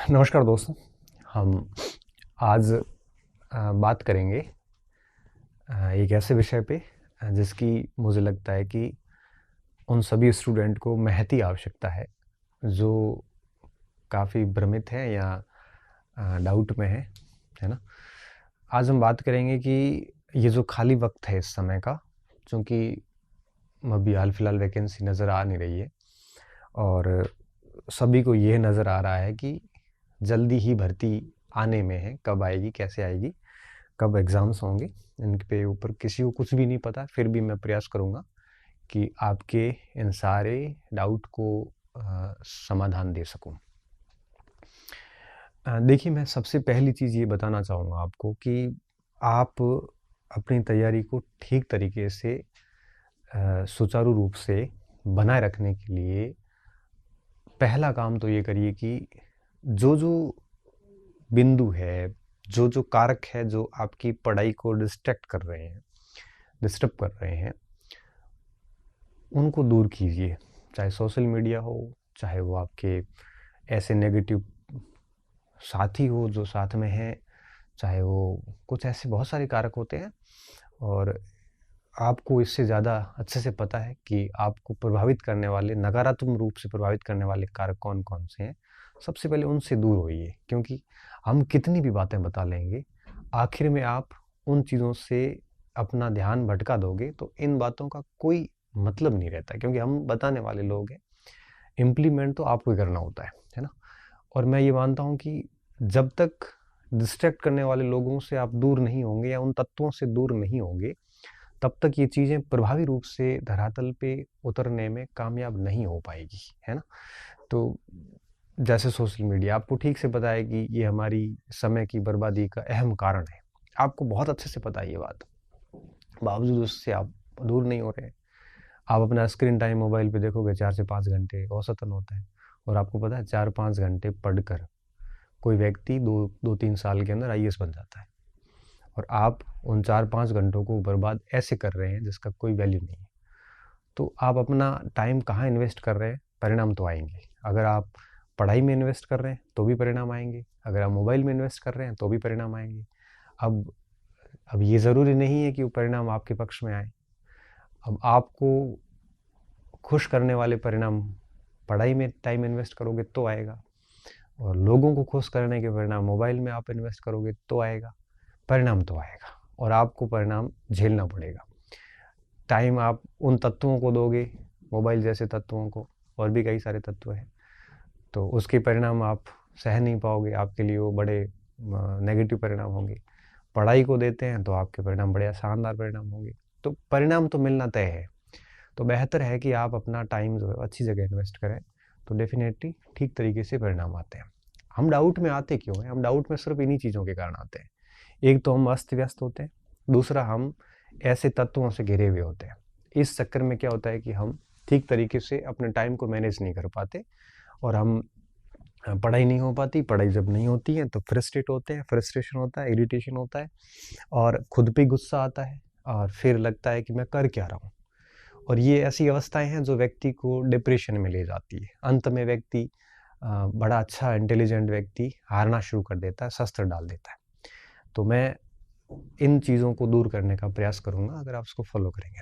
नमस्कार दोस्तों। हम आज बात करेंगे एक ऐसे विषय पे जिसकी मुझे लगता है कि उन सभी स्टूडेंट को महती आवश्यकता है जो काफ़ी भ्रमित हैं या डाउट में है ना। आज हम बात करेंगे कि ये जो खाली वक्त है इस समय का, चूँकि अभी हाल फिलहाल वैकेंसी नज़र आ नहीं रही है और सभी को ये नज़र आ रहा है कि जल्दी ही भर्ती आने में है। कब आएगी, कैसे आएगी, कब एग्ज़ाम्स होंगे, इनके ऊपर किसी को कुछ भी नहीं पता। फिर भी मैं प्रयास करूँगा कि आपके इन सारे डाउट को समाधान दे सकूँ। देखिए, मैं सबसे पहली चीज़ ये बताना चाहूँगा आपको कि आप अपनी तैयारी को ठीक तरीके से सुचारू रूप से बनाए रखने के लिए पहला काम तो ये करिए कि जो बिंदु है, जो कारक है जो आपकी पढ़ाई को डिस्ट्रैक्ट कर रहे हैं, डिस्टर्ब कर रहे हैं, उनको दूर कीजिए। चाहे सोशल मीडिया हो, चाहे वो आपके ऐसे नेगेटिव साथी हो जो साथ में हैं, चाहे वो कुछ ऐसे बहुत सारे कारक होते हैं और आपको इससे ज़्यादा अच्छे से पता है कि आपको प्रभावित करने वाले, नकारात्मक रूप से प्रभावित करने वाले कारक कौन-कौन से हैं। सबसे पहले उनसे दूर होइए, क्योंकि हम कितनी भी बातें बता लेंगे, आखिर में आप उन चीज़ों से अपना ध्यान भटका दोगे तो इन बातों का कोई मतलब नहीं रहता, क्योंकि हम बताने वाले लोग हैं, इम्प्लीमेंट तो आपको ही करना होता है ना? और मैं ये मानता हूँ कि जब तक डिस्ट्रैक्ट करने वाले लोगों से आप दूर नहीं होंगे या उन तत्वों से दूर नहीं होंगे, तब तक ये चीज़ें प्रभावी रूप से धरातल पे उतरने में कामयाब नहीं हो पाएगी, है ना? तो जैसे सोशल मीडिया, आपको ठीक से पता है कि ये हमारी समय की बर्बादी का अहम कारण है। आपको बहुत अच्छे से पता है ये बात, बावजूद उससे आप दूर नहीं हो रहे हैं। आप अपना स्क्रीन टाइम मोबाइल पे देखोगे 4 से 5 घंटे औसतन होता है, और आपको पता है 4-5 घंटे पढ़कर कोई व्यक्ति 2-3 साल के अंदर आईएएस बन जाता है, और आप उन 4-5 घंटों को बर्बाद ऐसे कर रहे हैं जिसका कोई वैल्यू नहीं है। तो आप अपना टाइम कहाँ इन्वेस्ट कर रहे हैं, परिणाम तो आएँगे। अगर आप पढ़ाई में इन्वेस्ट कर रहे हैं तो भी परिणाम आएँगे, अगर आप मोबाइल में इन्वेस्ट कर रहे हैं तो भी परिणाम आएँगे। अब ये ज़रूरी नहीं है कि वो परिणाम आपके पक्ष में आए। अब आपको खुश करने वाले परिणाम पढ़ाई में टाइम इन्वेस्ट करोगे तो आएगा, और लोगों को खुश करने के परिणाम मोबाइल में आप इन्वेस्ट करोगे तो आएगा। परिणाम तो आएगा और आपको परिणाम झेलना पड़ेगा। टाइम आप उन तत्वों को दोगे, मोबाइल जैसे तत्वों को, और भी कई सारे तत्व हैं, तो उसके परिणाम आप सह नहीं पाओगे, आपके लिए वो बड़े नेगेटिव परिणाम होंगे। पढ़ाई को देते हैं तो आपके परिणाम बड़े शानदार परिणाम होंगे। तो परिणाम तो मिलना तय है। तो बेहतर है कि आप अपना टाइम जो है अच्छी जगह इन्वेस्ट करें, तो डेफिनेटली ठीक तरीके से परिणाम आते हैं। हम डाउट में आते क्यों हैं? हम डाउट में सिर्फ इन्हीं चीज़ों के कारण आते हैं। एक तो हम अस्त व्यस्त होते हैं, दूसरा हम ऐसे तत्वों से घिरे हुए होते हैं। इस चक्कर में क्या होता है कि हम ठीक तरीके से अपने टाइम को मैनेज नहीं कर पाते, और हम पढ़ाई नहीं हो पाती। पढ़ाई जब नहीं होती है तो फ्रस्ट्रेट होते हैं, फ्रस्ट्रेशन होता है, इरिटेशन होता है, और खुद पे गुस्सा आता है, और फिर लगता है कि मैं कर क्या रहा हूँ। और ये ऐसी अवस्थाएं हैं जो व्यक्ति को डिप्रेशन में ले जाती है। अंत में व्यक्ति बड़ा अच्छा इंटेलिजेंट व्यक्ति हारना शुरू कर देता है, शस्त्र डाल देता है। तो मैं इन चीज़ों को दूर करने का प्रयास करूँगा अगर आप उसको फॉलो करेंगे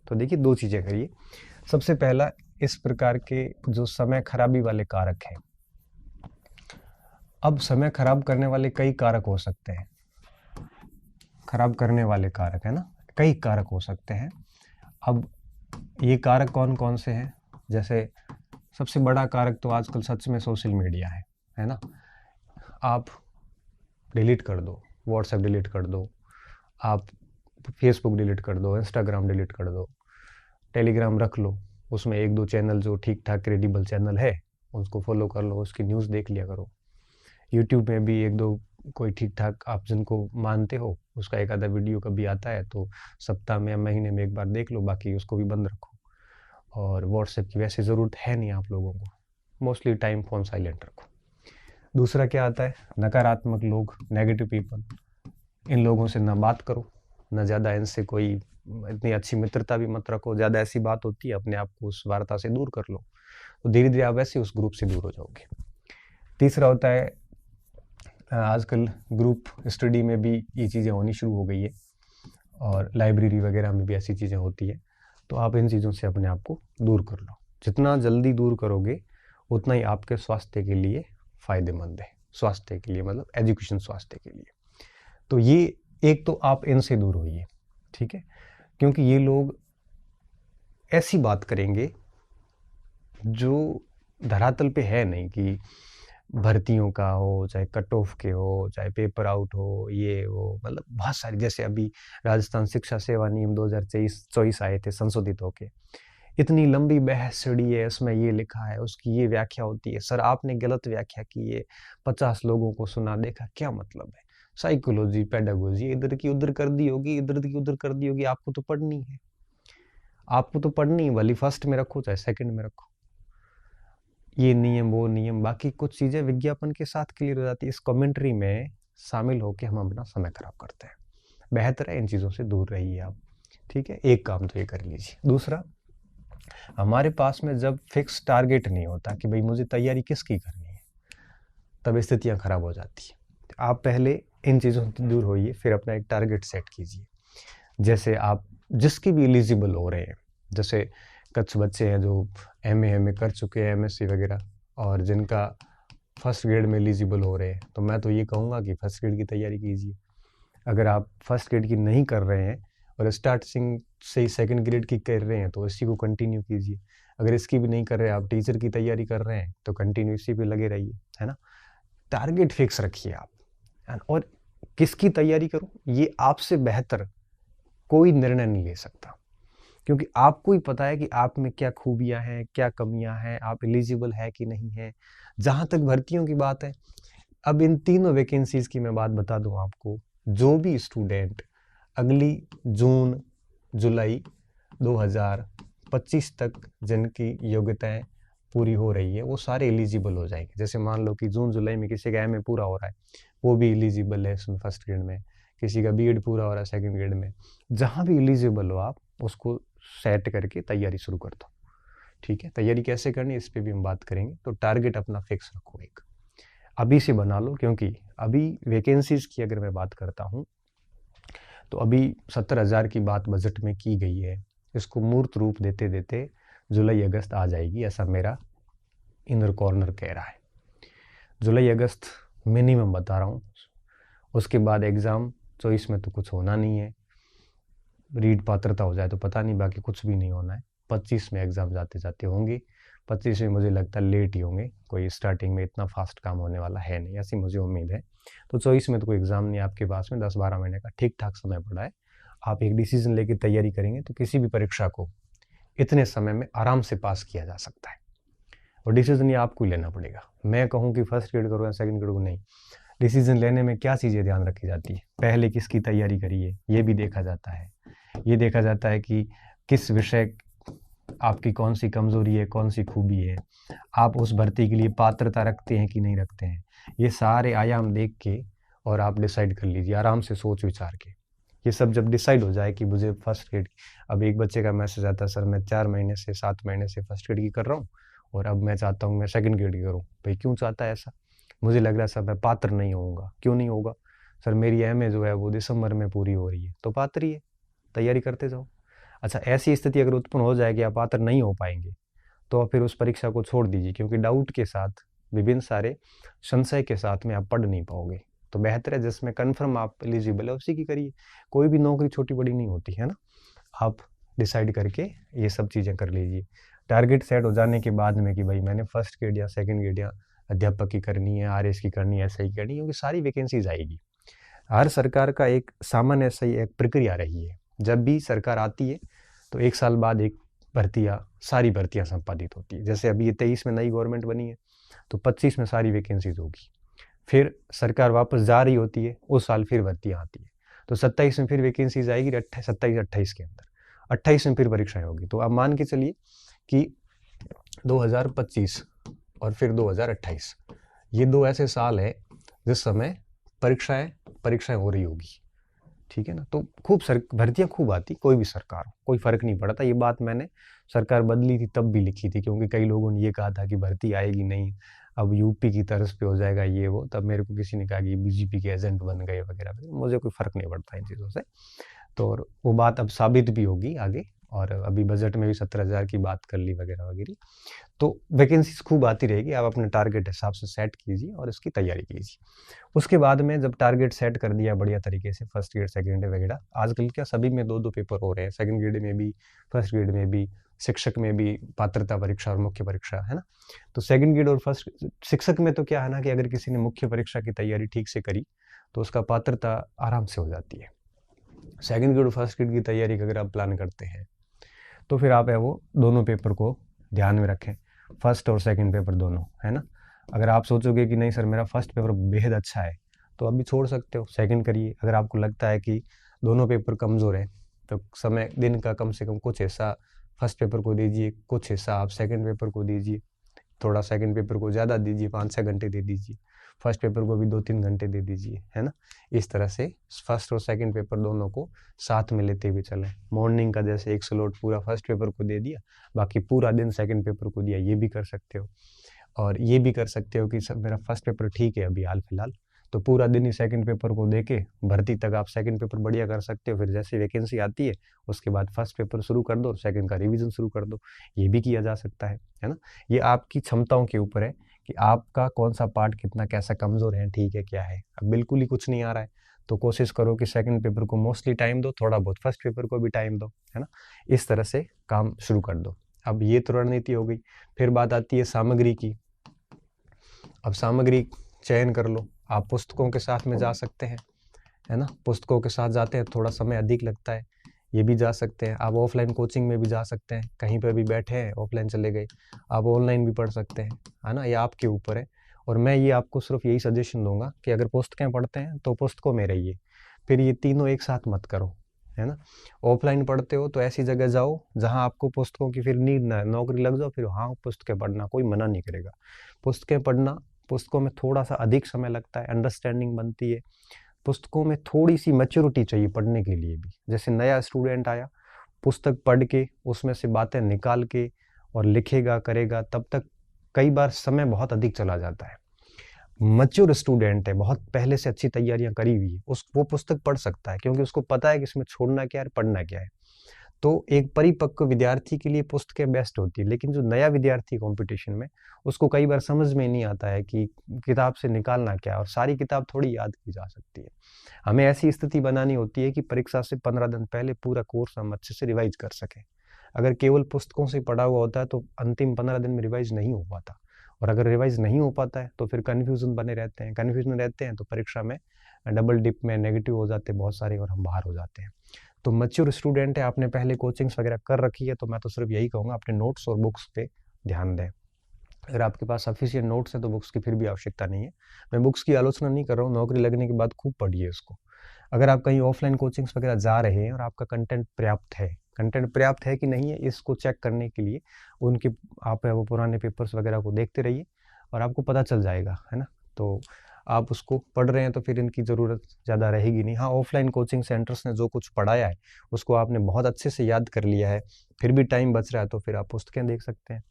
तो देखिए, 2 चीज़ें करिए। सबसे पहला, इस प्रकार के जो समय खराबी वाले कारक हैं, अब समय खराब करने वाले कई कारक हो सकते हैं। खराब करने वाले कारक है ना, कई कारक हो सकते हैं। अब ये कारक कौन कौन से हैं? जैसे सबसे बड़ा कारक तो आजकल सच में सोशल मीडिया है ना। आप डिलीट कर दो, व्हाट्सएप डिलीट कर दो, आप फेसबुक डिलीट कर दो, इंस्टाग्राम डिलीट कर दो, टेलीग्राम रख लो, उसमें 1-2 चैनल जो ठीक ठाक क्रेडिबल चैनल है उसको फॉलो कर लो, उसकी न्यूज़ देख लिया करो। यूट्यूब में भी 1-2 कोई ठीक ठाक आप जिनको मानते हो उसका एक आधा वीडियो कभी आता है तो सप्ताह में या महीने में एक बार देख लो, बाकी उसको भी बंद रखो। और व्हाट्सएप की वैसे ज़रूरत है नहीं आप लोगों को, मोस्टली टाइम फ़ोन साइलेंट रखो। दूसरा क्या आता है? नकारात्मक लोग, नेगेटिव पीपल, इन लोगों से ना बात करो, ना ज़्यादा इनसे कोई इतनी अच्छी मित्रता भी मत रखो। ज़्यादा ऐसी बात होती है, अपने आप को उस वार्ता से दूर कर लो, तो धीरे धीरे आप वैसे उस ग्रुप से दूर हो जाओगे। तीसरा होता है आजकल ग्रुप स्टडी में भी ये चीज़ें होनी शुरू हो गई है और लाइब्रेरी वगैरह में भी ऐसी चीज़ें होती है। तो आप इन चीज़ों से अपने आप को दूर कर लो। जितना जल्दी दूर करोगे उतना ही आपके स्वास्थ्य के लिए फ़ायदेमंद है। स्वास्थ्य के लिए मतलब एजुकेशन स्वास्थ्य के लिए। तो ये एक तो आप इनसे दूर होइए, ठीक है? क्योंकि ये लोग ऐसी बात करेंगे जो धरातल पे है नहीं, कि भर्तियों का हो, चाहे कट ऑफ के हो, चाहे पेपर आउट हो, ये वो मतलब बहुत सारी, जैसे अभी राजस्थान शिक्षा सेवा नियम 2024 आए थे संशोधित होके, इतनी लंबी बहस छिड़ी है, उसमें ये लिखा है, उसकी ये व्याख्या होती है, सर आपने गलत व्याख्या की है, 50 लोगों को सुना, देखा, क्या मतलब है? साइकोलॉजी, पेडागोजी इधर की उधर कर दी होगी, इधर की उधर कर दी होगी। आपको तो पढ़नी है, आपको तो पढ़नी है, भली फर्स्ट में रखो चाहे सेकंड में रखो। ये नियम वो नियम, बाकी कुछ चीज़ें विज्ञापन के साथ क्लियर हो जाती है। इस कमेंट्री में शामिल होकर हम अपना समय खराब करते हैं। बेहतर है इन चीज़ों से दूर रहिए आप, ठीक है? एक काम तो ये कर लीजिए। दूसरा, हमारे पास में जब फिक्स टारगेट नहीं होता कि भाई मुझे तैयारी किसकी करनी है, तब स्थितियाँ खराब हो जाती है। आप पहले इन चीज़ों से दूर होइए, फिर अपना एक टारगेट सेट कीजिए। जैसे आप जिसकी भी एलिजिबल हो रहे हैं, जैसे कुछ बच्चे हैं जो एमए कर चुके हैं, एमएससी वगैरह, और जिनका फर्स्ट ग्रेड में एलिजिबल हो रहे हैं, तो मैं तो ये कहूँगा कि फर्स्ट ग्रेड की तैयारी कीजिए। अगर आप फर्स्ट ग्रेड की नहीं कर रहे हैं और स्टार्टिंग से ही सेकंड ग्रेड की कर रहे हैं, तो इसी को कंटिन्यू कीजिए। अगर इसकी भी नहीं कर रहे हैं, आप टीचर की तैयारी कर रहे हैं, तो कंटिन्यू इसी पे लगे रहिए, है ना? टारगेट फिक्स रखिए आप, और किसकी तैयारी करूँ, ये आपसे बेहतर कोई निर्णय नहीं ले सकता, क्योंकि आपको ही पता है कि आप में क्या खूबियां हैं, क्या कमियां हैं, आप एलिजिबल है कि नहीं है। जहां तक भर्तियों की बात है, अब इन तीनों वैकेंसीज की मैं बात बता दूं आपको। जो भी स्टूडेंट अगली जून जुलाई 2025 तक जिनकी योग्यताएं पूरी हो रही है, वो सारे एलिजिबल हो जाएंगे। जैसे मान लो कि जून जुलाई में किसी का एमए पूरा हो रहा है, वो भी एलिजिबल है इसमें फर्स्ट ग्रेड में। किसी का बीएड पूरा हो रहा है सेकंड ग्रेड में। जहां भी एलिजिबल हो आप उसको सेट करके तैयारी शुरू कर दो, ठीक है? तैयारी कैसे करनी इस पे भी हम बात करेंगे। तो टारगेट अपना फिक्स रखो, एक अभी से बना लो, क्योंकि अभी वैकेंसीज की अगर मैं बात करता हूँ तो अभी 70,000 की बात बजट में की गई है। इसको मूर्त रूप देते देते जुलाई अगस्त आ जाएगी, ऐसा मेरा इनर कॉर्नर कह रहा है। जुलाई अगस्त मिनिमम बता रहा हूँ। उसके बाद एग्ज़ाम चॉइस में तो कुछ होना नहीं है, रीड पात्रता हो जाए तो पता नहीं, बाकी कुछ भी नहीं होना है। 25 में एग्ज़ाम जाते जाते होंगे। 25 में मुझे लगता है लेट ही होंगे, कोई स्टार्टिंग में इतना फास्ट काम होने वाला है नहीं, ऐसी मुझे उम्मीद है। तो 24 में तो कोई एग्ज़ाम नहीं, आपके पास में 10-12 महीने का ठीक ठाक समय पड़ा है। आप एक डिसीजन लेकर तैयारी करेंगे तो किसी भी परीक्षा को इतने समय में आराम से पास किया जा सकता है। और डिसीजन ये आपको ही लेना पड़ेगा। मैं कहूँ कि फर्स्ट ग्रेड करो या सेकंड ग्रेड को, नहीं। डिसीजन लेने में क्या चीज़ें ध्यान रखी जाती है, पहले किसकी तैयारी करी है ये भी देखा जाता है। ये देखा जाता है कि किस विषय आपकी कौन सी कमज़ोरी है, कौन सी खूबी है, आप उस भर्ती के लिए पात्रता रखते हैं कि नहीं रखते हैं। ये सारे आयाम देख के और आप डिसाइड कर लीजिए आराम से सोच विचार के। ये सब जब डिसाइड हो जाए कि मुझे फर्स्ट ग्रेड, अब एक बच्चे का मैसेज आता है, सर मैं 4 महीने से 7 महीने से फर्स्ट ग्रेड की कर रहा हूँ और अब मैं चाहता हूँ मैं सेकंड ग्रेड की करूँ। भाई क्यों चाहता है ऐसा? मुझे लग रहा है सर मैं पात्र नहीं होऊंगा। क्यों नहीं होगा? सर मेरी एमए जो है वो दिसंबर में पूरी हो रही है। तो पात्र ही है, तैयारी करते जाओ। अच्छा, ऐसी स्थिति अगर उत्पन्न हो जाए कि आप पात्र नहीं हो पाएंगे, तो आप फिर उस परीक्षा को छोड़ दीजिए, क्योंकि डाउट के साथ, विभिन्न सारे संशय के साथ में आप पढ़ नहीं पाओगे। तो बेहतर है जिसमें कन्फर्म आप एलिजिबल है उसी की करिए। कोई भी नौकरी छोटी बड़ी नहीं होती है ना। आप डिसाइड करके ये सब चीज़ें कर लीजिए। टारगेट सेट हो जाने के बाद में कि भाई मैंने फर्स्ट ग्रेड या सेकंड ग्रेड या अध्यापक की करनी है, आरएस की करनी है, एसआई की करनी है, क्योंकि सारी वैकेंसीज आएगी। हर सरकार का एक सामान्य ऐसा ही एक प्रक्रिया रही है। जब भी सरकार आती है तो 1 साल बाद एक सारी भर्तियाँ संपादित होती है। जैसे अभी ये 23 में नई गवर्नमेंट बनी है तो 25 में सारी वैकेंसीज होगी। फिर सरकार वापस जा रही होती है, उस साल फिर भर्तियाँ आती है, तो 27 में फिर वैकेंसीज आएगी, 27-28 के अंदर। 28 में फिर परीक्षाएं होगी। तो आप मान के चलिए कि 2025 और फिर 2028, ये 2 ऐसे साल है जिस समय परीक्षाएं हो रही होगी, ठीक है ना। तो खूब भर्तियां खूब आती, कोई भी सरकार हो, कोई फर्क नहीं पड़ता। ये बात मैंने सरकार बदली थी तब भी लिखी थी, क्योंकि कई लोगों ने ये कहा था कि भर्ती आएगी नहीं, अब यूपी की तर्ज पे हो जाएगा ये वो, तब मेरे को किसी ने कहा कि बीजेपी के एजेंट बन गए वगैरह वगैरह। मुझे कोई फ़र्क नहीं पड़ता इन चीज़ों से। तो और वो बात अब साबित भी होगी आगे, और अभी बजट में भी 17,000 की बात कर ली वगैरह वगैरह। तो वैकेंसीज खूब आती रहेगी, आप अपने टारगेट हिसाब से सेट कीजिए और इसकी तैयारी कीजिए। उसके बाद में जब टारगेट सेट कर दिया बढ़िया तरीके से, फर्स्ट ग्रेड सेकंड ग्रेड वगैरह, आजकल क्या सभी में 2-2 पेपर हो रहे हैं, सेकंड ग्रेड में भी, फर्स्ट ग्रेड में भी, शिक्षक में भी पात्रता परीक्षा और मुख्य परीक्षा, है ना। तो सेकंड ग्रेड और फर्स्ट शिक्षक में तो क्या है ना कि अगर किसी ने मुख्य परीक्षा की तैयारी ठीक से करी तो उसका पात्रता आराम से हो जाती है। सेकंड ग्रेड और फर्स्ट ग्रेड की तैयारी अगर आप प्लान करते हैं तो फिर आप है वो दोनों पेपर को ध्यान में रखें, फर्स्ट और सेकंड पेपर दोनों, है ना। अगर आप सोचोगे कि नहीं सर मेरा फर्स्ट पेपर बेहद अच्छा है तो अभी छोड़ सकते हो, सेकंड करिए। अगर आपको लगता है कि दोनों पेपर कमज़ोर हैं तो समय दिन का कम से कम कुछ हिस्सा फर्स्ट पेपर को दीजिए, कुछ हिस्सा आप सेकंड पेपर को दीजिए, थोड़ा सेकंड पेपर को ज़्यादा दीजिए, 5-6 घंटे दे दीजिए, फर्स्ट पेपर को भी 2-3 घंटे दे दीजिए, है ना। इस तरह से फर्स्ट और सेकंड पेपर दोनों को साथ में लेते हुए चलें। मॉर्निंग का जैसे एक स्लॉट पूरा फर्स्ट पेपर को दे दिया, बाकी पूरा दिन सेकंड पेपर को दिया, ये भी कर सकते हो। और ये भी कर सकते हो कि सब मेरा फर्स्ट पेपर ठीक है अभी हाल फिलहाल, तो पूरा दिन ही सेकंड पेपर को दे के भर्ती तक आप सेकंड पेपर बढ़िया कर सकते हो। फिर जैसे वैकेंसी आती है उसके बाद फर्स्ट पेपर शुरू कर दो और सेकंड का रिवीजन शुरू कर दो, ये भी किया जा सकता है ना। ये आपकी क्षमताओं के ऊपर है कि आपका कौन सा पार्ट कितना कैसा कमज़ोर है, ठीक है क्या है। अब बिल्कुल ही कुछ नहीं आ रहा है तो कोशिश करो कि सेकंड पेपर को मोस्टली टाइम दो, थोड़ा बहुत फर्स्ट पेपर को भी टाइम दो, है ना। इस तरह से काम शुरू कर दो। अब ये तो रणनीति हो गई। फिर बात आती है सामग्री की। अब सामग्री चयन कर लो। आप पुस्तकों के साथ में जा सकते हैं, है ना। पुस्तकों के साथ जाते हैं थोड़ा समय अधिक लगता है, ये भी जा सकते हैं। आप ऑफलाइन कोचिंग में भी जा सकते हैं, कहीं पर भी बैठे हैं ऑफलाइन चले गए, आप ऑनलाइन भी पढ़ सकते हैं, है ना। ये आपके ऊपर है। और मैं ये आपको सिर्फ यही सजेशन दूंगा कि अगर पुस्तकें पढ़ते हैं तो पुस्तकों में रहिए, फिर ये तीनों एक साथ मत करो, है ना। ऑफलाइन पढ़ते हो तो ऐसी जगह जाओ जहाँ आपको पुस्तकों की फिर नीड ना, नौकरी लग जाओ फिर हाँ पुस्तकें पढ़ना, कोई मना नहीं करेगा। पुस्तकें पढ़ना, पुस्तकों में थोड़ा सा अधिक समय लगता है, अंडरस्टैंडिंग बनती है, पुस्तकों में थोड़ी सी मैच्योरिटी चाहिए पढ़ने के लिए भी। जैसे नया स्टूडेंट आया, पुस्तक पढ़ के उसमें से बातें निकाल के और लिखेगा करेगा, तब तक कई बार समय बहुत अधिक चला जाता है। मैच्योर स्टूडेंट है, बहुत पहले से अच्छी तैयारियां करी हुई है, वो पुस्तक पढ़ सकता है क्योंकि उसको पता है कि इसमें छोड़ना क्या है पढ़ना क्या है। तो एक परिपक्व विद्यार्थी के लिए पुस्तकें बेस्ट होती है। लेकिन जो नया विद्यार्थी कंपटीशन में, उसको कई बार समझ में नहीं आता है कि किताब से निकालना क्या है, और सारी किताब थोड़ी याद की जा सकती है। हमें ऐसी स्थिति बनानी होती है कि परीक्षा से 15 दिन पहले पूरा कोर्स हम अच्छे से रिवाइज कर सकें। अगर केवल पुस्तकों से पढ़ा हुआ होता है तो अंतिम 15 दिन में रिवाइज नहीं हो पाता, और अगर रिवाइज नहीं हो पाता है तो फिर कन्फ्यूजन बने रहते हैं, कन्फ्यूजन रहते हैं तो परीक्षा में डबल डिप में नेगेटिव हो जाते हैं बहुत सारे और हम बाहर हो जाते हैं। तो मैच्योर स्टूडेंट है, आपने पहले कोचिंग्स वगैरह कर रखी है, तो मैं तो सिर्फ यही कहूँगा अपने नोट्स और बुक्स पे ध्यान दें। अगर आपके पास सफिशिएंट नोट्स हैं तो बुक्स की फिर भी आवश्यकता नहीं है। मैं बुक्स की आलोचना नहीं कर रहा हूँ, नौकरी लगने के बाद खूब पढ़िए उसको। अगर आप कहीं ऑफलाइन कोचिंग्स वगैरह जा रहे हैं और आपका कंटेंट पर्याप्त है कि नहीं है, इसको चेक करने के लिए उनके आप वो पुराने पेपर्स वगैरह को देखते रहिए और आपको पता चल जाएगा, है ना। तो आप उसको पढ़ रहे हैं तो फिर इनकी ज़रूरत ज़्यादा रहेगी नहीं। हाँ, ऑफलाइन कोचिंग सेंटर्स ने जो कुछ पढ़ाया है उसको आपने बहुत अच्छे से याद कर लिया है, फिर भी टाइम बच रहा है तो फिर आप पुस्तकें देख सकते हैं।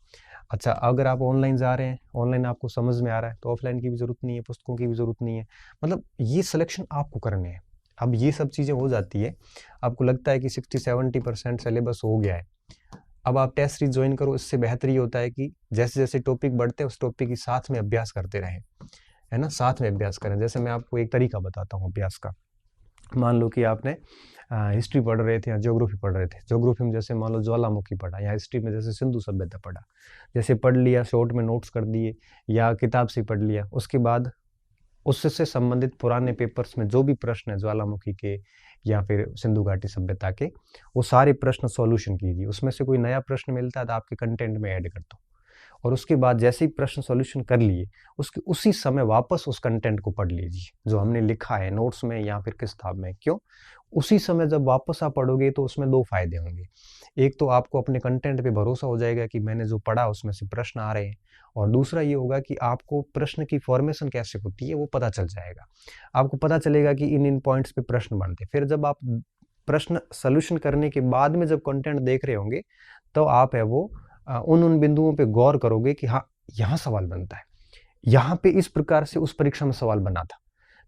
अच्छा, अगर आप ऑनलाइन जा रहे हैं, ऑनलाइन आपको समझ में आ रहा है तो ऑफलाइन की भी ज़रूरत नहीं है, पुस्तकों की भी ज़रूरत नहीं है। मतलब ये सिलेक्शन आपको करने हैं। अब ये सब चीज़ें हो जाती है, आपको लगता है कि 60-70% सिलेबस हो गया है, अब आप टेस्ट सीरीज ज्वाइन करो। इससे बेहतर ये होता है कि जैसे जैसे टॉपिक बढ़ते हैं उस टॉपिक की साथ में अभ्यास करते रहें, है ना, साथ में अभ्यास करें। जैसे मैं आपको एक तरीका बताता हूँ अभ्यास का। मान लो कि आपने हिस्ट्री पढ़ रहे थे या ज्योग्राफी पढ़ रहे थे। ज्योग्राफी में जैसे मान लो ज्वालामुखी पढ़ा, या हिस्ट्री में जैसे सिंधु सभ्यता पढ़ा। जैसे पढ़ लिया, शॉर्ट में नोट्स कर दिए या किताब से पढ़ लिया, उसके बाद उससे संबंधित पुराने पेपर्स में जो भी प्रश्न है ज्वालामुखी के या फिर सिंधु घाटी सभ्यता के, वो सारे प्रश्न सॉल्यूशन कीजिए। उसमें से कोई नया प्रश्न मिलता है तो आपके कंटेंट में ऐड कर दो, और उसके बाद जैसे ही प्रश्न सॉल्यूशन कर लिए उसके उसी समय वापस उस कंटेंट को पढ़ लीजिए जो हमने लिखा है नोट्स में या फिर किताब में। क्यों? उसी समय जब वापस आप पढ़ोगे तो उसमें दो फायदे होंगे। एक तो आपको अपने कंटेंट पे भरोसा हो जाएगा कि मैंने जो पढ़ा उसमें से प्रश्न आ रहे हैं, और दूसरा ये होगा कि आपको प्रश्न की फॉर्मेशन कैसे होती है वो पता चल जाएगा। आपको पता चलेगा कि इन इन पॉइंट्स पे प्रश्न बनते हैं। फिर जब आप प्रश्न सोल्यूशन करने के बाद में जब कंटेंट देख रहे होंगे तो आप है वो उन बिंदुओं पे गौर करोगे कि हाँ, यहाँ सवाल बनता है, यहाँ पे इस प्रकार से उस परीक्षा में सवाल बना था।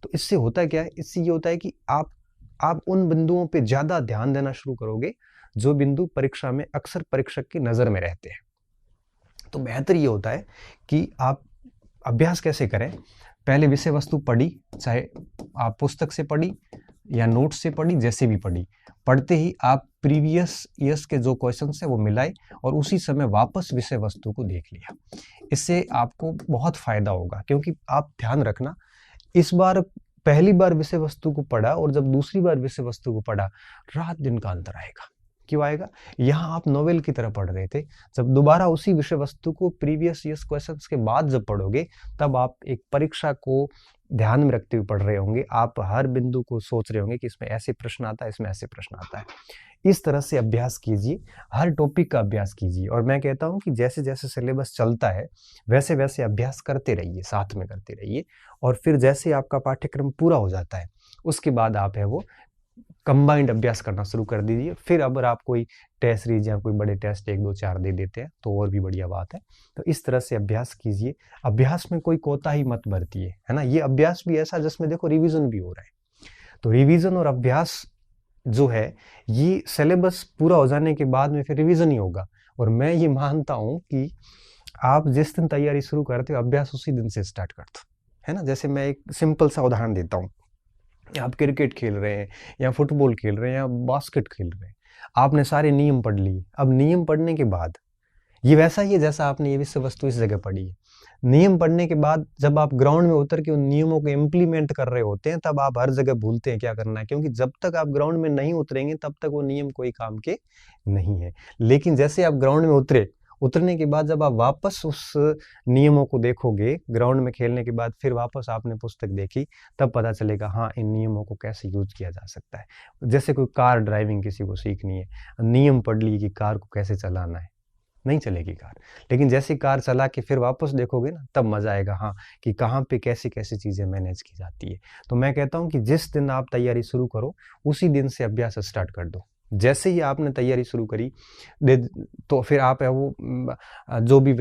तो इससे होता क्या है, इससे ये होता है कि आप उन बिंदुओं पे ज़्यादा ध्यान देना शुरू करोगे जो बिंदु परीक्षा में अक्सर परीक्षक की नज़र में रहते हैं। तो बेहतर ये होता है कि आप अभ्यास कैसे करें, पहले विषय वस्तु पढ़ी, चाहे आप पुस्तक से पढ़ी या नोट से पढ़ी, जैसे भी पढ़ी, पढ़ते ही आप प्रीवियस ईयर्स के जो क्वेश्चंस है वो मिलाए और उसी समय वापस विषय वस्तु को देख लिया। इससे आपको बहुत फायदा होगा, क्योंकि आप ध्यान रखना, इस बार पहली बार विषय वस्तु को पढ़ा और जब दूसरी बार विषय वस्तु को पढ़ा, रात दिन का अंतर आएगा। क्यों आएगा? यहाँ आप नोवेल की तरह पढ़ रहे थे, जब दोबारा उसी विषय वस्तु को प्रीवियस ईयर्स क्वेश्चंस के बाद जब पढ़ोगे, तब आप एक परीक्षा को ध्यान में रखते हुए पढ़ रहे होंगे। आप हर बिंदु को सोच रहे होंगे कि इसमें ऐसे प्रश्न आता है, इसमें ऐसे प्रश्न आता है। इस तरह से अभ्यास कीजिए, हर टॉपिक का अभ्यास कीजिए। और मैं कहता हूँ कि जैसे जैसे सिलेबस चलता है वैसे वैसे अभ्यास करते रहिए, साथ में करते रहिए। और फिर जैसे आपका पाठ्यक्रम पूरा हो जाता है, उसके बाद आप है वो कंबाइंड अभ्यास करना शुरू कर दीजिए। फिर अगर आप कोई टेस्ट सीरीज या कोई बड़े टेस्ट 1, 2, 4 दे देते हैं तो और भी बढ़िया बात है। तो इस तरह से अभ्यास कीजिए। अभ्यास में कोई कोताही मत बरतिए, है ना। ये अभ्यास भी ऐसा जिसमें देखो रिवीजन भी हो रहा है। तो रिवीजन और अभ्यास जो है, ये सिलेबस पूरा हो जाने के बाद में फिर रिवीजन ही होगा। और मैं ये मानता हूँ कि आप जिस दिन तैयारी शुरू करते हो, अभ्यास उसी दिन से स्टार्ट कर दो, है ना। जैसे मैं एक सिंपल सा उदाहरण देता हूँ। आप क्रिकेट खेल रहे हैं या फुटबॉल खेल रहे हैं या बास्केट खेल रहे हैं, आपने सारे नियम पढ़ लिए। अब नियम पढ़ने के बाद ये वैसा ही है जैसा आपने ये विषय वस्तु इस जगह पढ़ी है। नियम पढ़ने के बाद जब आप ग्राउंड में उतर के उन नियमों को इम्प्लीमेंट कर रहे होते हैं, तब आप हर जगह भूलते हैं क्या करना है, क्योंकि जब तक आप ग्राउंड में नहीं उतरेंगे तब तक वो नियम कोई काम के नहीं है। लेकिन जैसे आप ग्राउंड में उतरने के बाद जब आप वापस उस नियमों को देखोगे, ग्राउंड में खेलने के बाद फिर वापस आपने पुस्तक देखी, तब पता चलेगा हाँ, इन नियमों को कैसे यूज किया जा सकता है। जैसे कोई कार ड्राइविंग किसी को सीखनी है, नियम पढ़ लिए कि कार को कैसे चलाना है, नहीं चलेगी कार। लेकिन जैसे कार चला के फिर वापस देखोगे ना, तब मजा आएगा हाँ, कि कहाँ पे कैसी कैसी चीजें मैनेज की जाती है। तो मैं कहता हूँ कि जिस दिन आप तैयारी शुरू करो, उसी दिन से अभ्यास स्टार्ट कर दो। जैसे ही आपने तैयारी शुरू करी तो फिर आप है वो जो भी